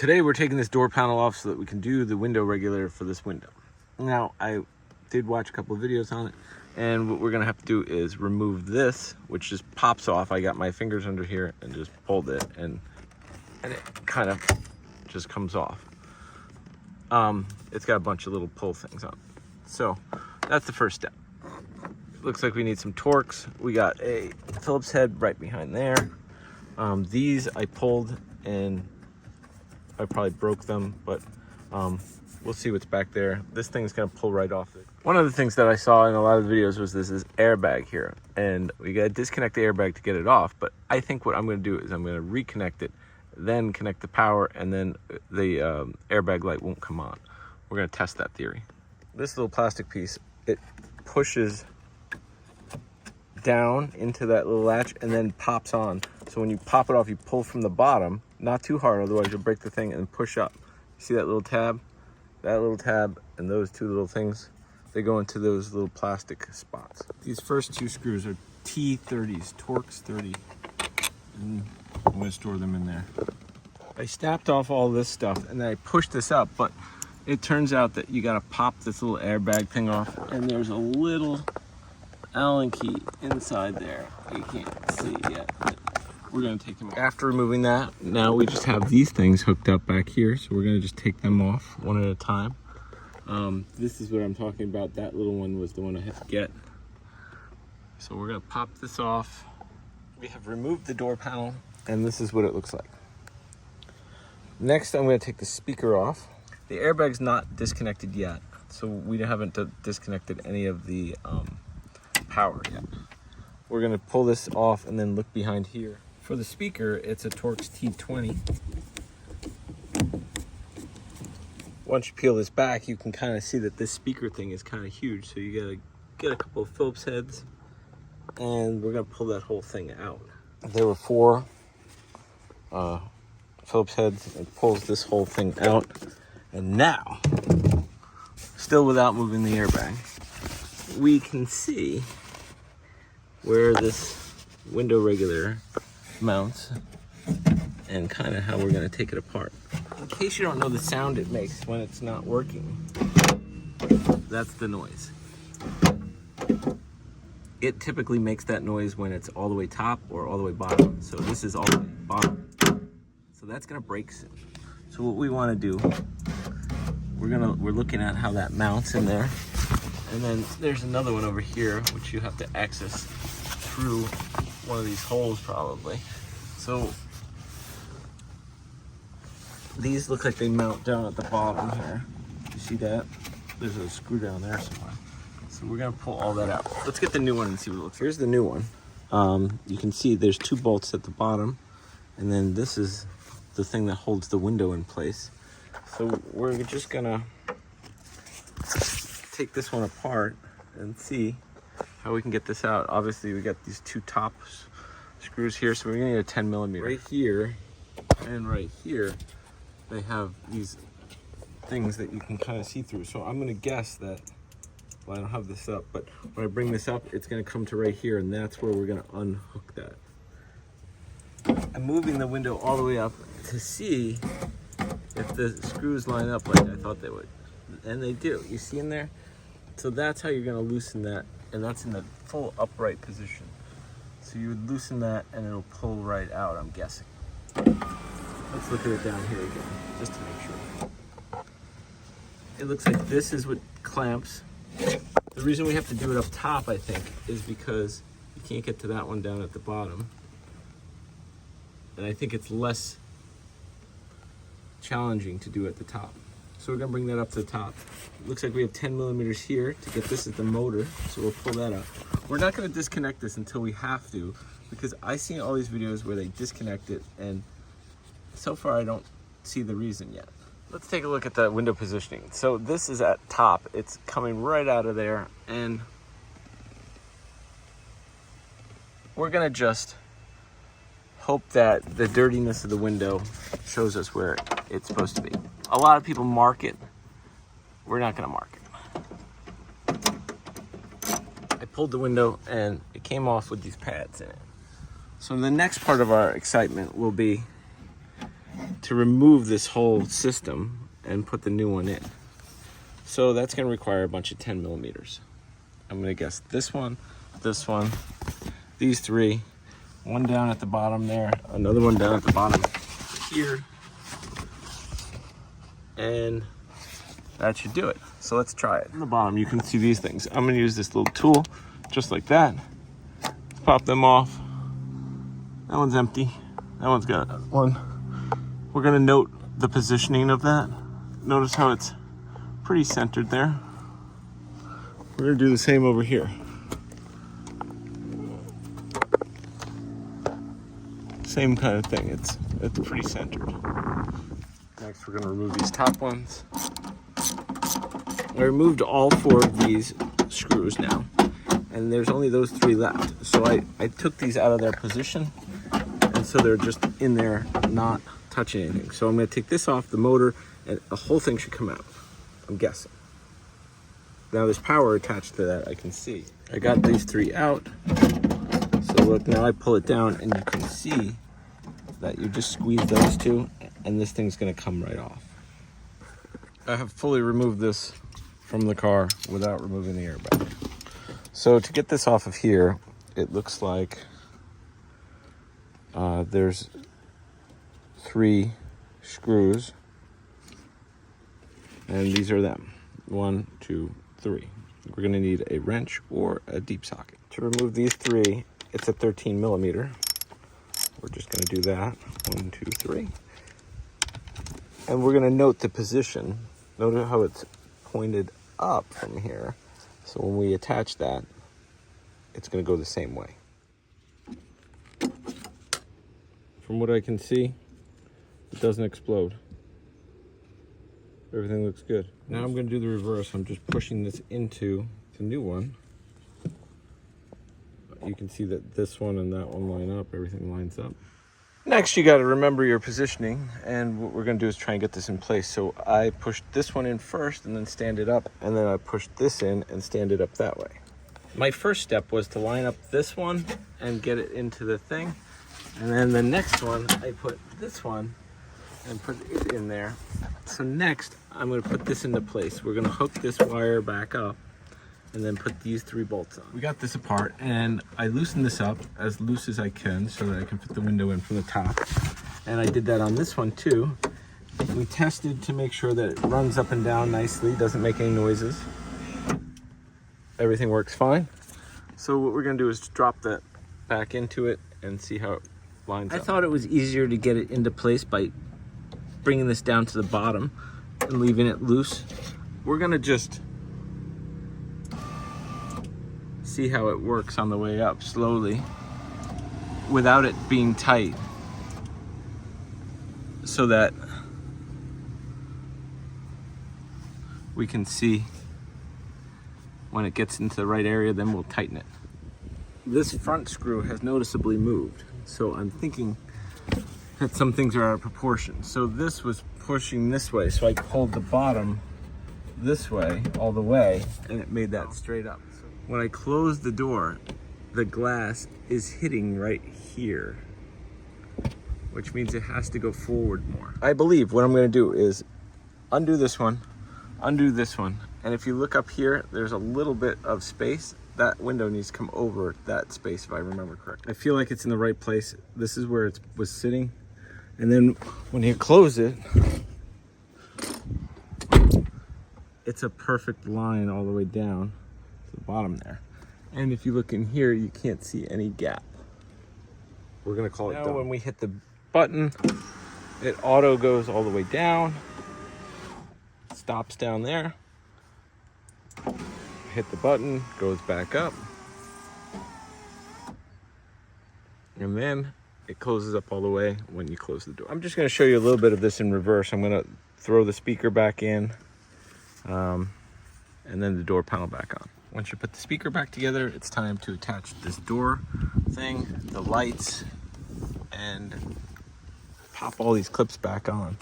Today we're taking this door panel off so that we can do the window regulator for this window. Now, I did watch a couple of videos on it, and what we're gonna have to do is remove this, which just pops off. I got my fingers under here and just pulled it, and it kind of just comes off. It's got a bunch of little pull things on it. So that's the first step. Looks like we need some Torx. We got a Phillips head right behind there. These I pulled and I probably broke them, but we'll see what's back there. This thing's gonna pull right off it. One of the things that I saw in a lot of videos was this airbag here, and we gotta disconnect the airbag to get it off, but I think what I'm gonna do is I'm gonna reconnect it, then connect the power, and then the airbag light won't come on. We're gonna test that theory. This little plastic piece, it pushes down into that little latch and then pops on. So when you pop it off, you pull from the bottom, not too hard, otherwise you'll break the thing, and push up. See that little tab? That little tab and those two little things, they go into those little plastic spots. These first two screws are T30s, Torx 30. And I'm gonna store them in there. I snapped off all this stuff and then I pushed this up, but it turns out that you gotta pop this little airbag thing off, and there's a little Allen key inside there. You can't see yet, but we're gonna take them off. After removing that, now we just have these things hooked up back here, so we're gonna just take them off one at a time. This is what I'm talking about. That little one was the one I had to get. So we're gonna pop this off. We have removed the door panel, and this is what it looks like. Next, I'm gonna take the speaker off. The airbag's not disconnected yet, so we haven't disconnected any of the power yet. We're gonna pull this off and then look behind here. For the speaker, it's a Torx T20. Once you peel this back, you can kind of see that this speaker thing is kind of huge. So you gotta get a couple of Phillips heads, and we're gonna pull that whole thing out. There were 4 Phillips heads. It pulls this whole thing out. And now, still without moving the airbag, we can see where this window regulator mounts and kind of how we're going to take it apart. In case you don't know the sound it makes when it's not working, that's the noise. It typically makes that noise when it's all the way top or all the way bottom. So this is all the way bottom. So that's going to break soon. So what we want to do, we're looking at how that mounts in there. And then there's another one over here, which you have to access through one of these holes probably. So these look like they mount down at the bottom here. You see that? There's a screw down there somewhere. So we're gonna pull all that out. Let's get the new one and see what it looks like. Here's the new one. You can see there's 2 bolts at the bottom, and then this is the thing that holds the window in place. So we're just gonna take this one apart and see how we can get this out. Obviously we got these 2 top screws here, so we're gonna need a 10mm. Right here and right here, they have these things that you can kind of see through. So I'm gonna guess that, well, I don't have this up, but when I bring this up, it's gonna come to right here, and that's where we're gonna unhook that. I'm moving the window all the way up to see if the screws line up like I thought they would. And they do, you see in there? So that's how you're gonna loosen that, and that's in the full upright position. So you would loosen that and it'll pull right out, I'm guessing. Let's look at it down here again, just to make sure. It looks like this is what clamps. The reason we have to do it up top, I think, is because you can't get to that one down at the bottom. And I think it's less challenging to do at the top. So we're gonna bring that up to the top. It looks like we have 10mm here to get this as the motor, so we'll pull that out. We're not gonna disconnect this until we have to, because I've seen all these videos where they disconnect it, and so far I don't see the reason yet. Let's take a look at the window positioning. So this is at top, it's coming right out of there, and we're gonna just hope that the dirtiness of the window shows us where it's supposed to be. A lot of people mark it. We're not gonna mark it. I pulled the window and it came off with these pads in it. So the next part of our excitement will be to remove this whole system and put the new one in. So that's going to require a bunch of 10 millimeters. I'm going to guess this one, these three, one down at the bottom there, another one down at the bottom here, and that should do it. So let's try it. On the bottom, you can see these things. I'm going to use this little tool, just like that. Let's pop them off. That one's empty. That one's got one. We're going to note the positioning of that. Notice how it's pretty centered there. We're going to do the same over here. Same kind of thing. It's pretty centered. Next, we're going to remove these top ones. I removed all 4 of these screws now, and there's only those 3 left. So I took these out of their position, and so they're just in there, not touching anything. So I'm going to take this off the motor, and the whole thing should come out, I'm guessing. Now there's power attached to that, I can see. I got these 3 out. So look, now I pull it down, and you can see that you just squeeze those 2, and this thing's going to come right off. I have fully removed this from the car without removing the airbag. So to get this off of here, it looks like there's 3 screws, and these are them. 1, 2, 3. We're going to need a wrench or a deep socket. To remove these 3, it's a 13 millimeter. We're just going to do that. 1, 2, 3. And we're going to note the position. Notice how it's pointed up from here. So when we attach that, it's going to go the same way. From what I can see, it doesn't explode. Everything looks good. Now I'm going to do the reverse. I'm just pushing this into the new one. You can see that this one and that one line up. Everything lines up. Next, you got to remember your positioning, and what we're going to do is try and get this in place. So I pushed this one in first and then stand it up, and then I pushed this in and stand it up that way. My first step was to line up this one and get it into the thing, and then the next one, I put this one and put it in there. So next, I'm going to put this into place. We're going to hook this wire back up and then put these 3 bolts on. We got this apart, and I loosened this up as loose as I can so that I can fit the window in from the top. And I did that on this one too. We tested to make sure that it runs up and down nicely, doesn't make any noises. Everything works fine. So what we're gonna do is drop that back into it and see how it lines up. I thought it was easier to get it into place by bringing this down to the bottom and leaving it loose. We're gonna just see how it works on the way up slowly without it being tight, so that we can see when it gets into the right area, then we'll tighten it. This front screw has noticeably moved, so I'm thinking that some things are out of proportion. So this was pushing this way, so I pulled the bottom this way all the way, and it made that straight up. When I close the door, the glass is hitting right here, which means it has to go forward more. I believe what I'm going to do is undo this one, and if you look up here, there's a little bit of space. That window needs to come over that space, if I remember correctly. I feel like it's in the right place. This is where it was sitting, and then when you close it, it's a perfect line all the way down to the bottom there. And if you look in here, you can't see any gap. We're gonna call it done. Now when we hit the button, it auto goes all the way down, stops down there, hit the button, goes back up, and then it closes up all the way when you close the door. I'm just gonna show you a little bit of this in reverse. I'm gonna throw the speaker back in, and then the door panel back on. Once you put the speaker back together, it's time to attach this door thing, the lights, and pop all these clips back on.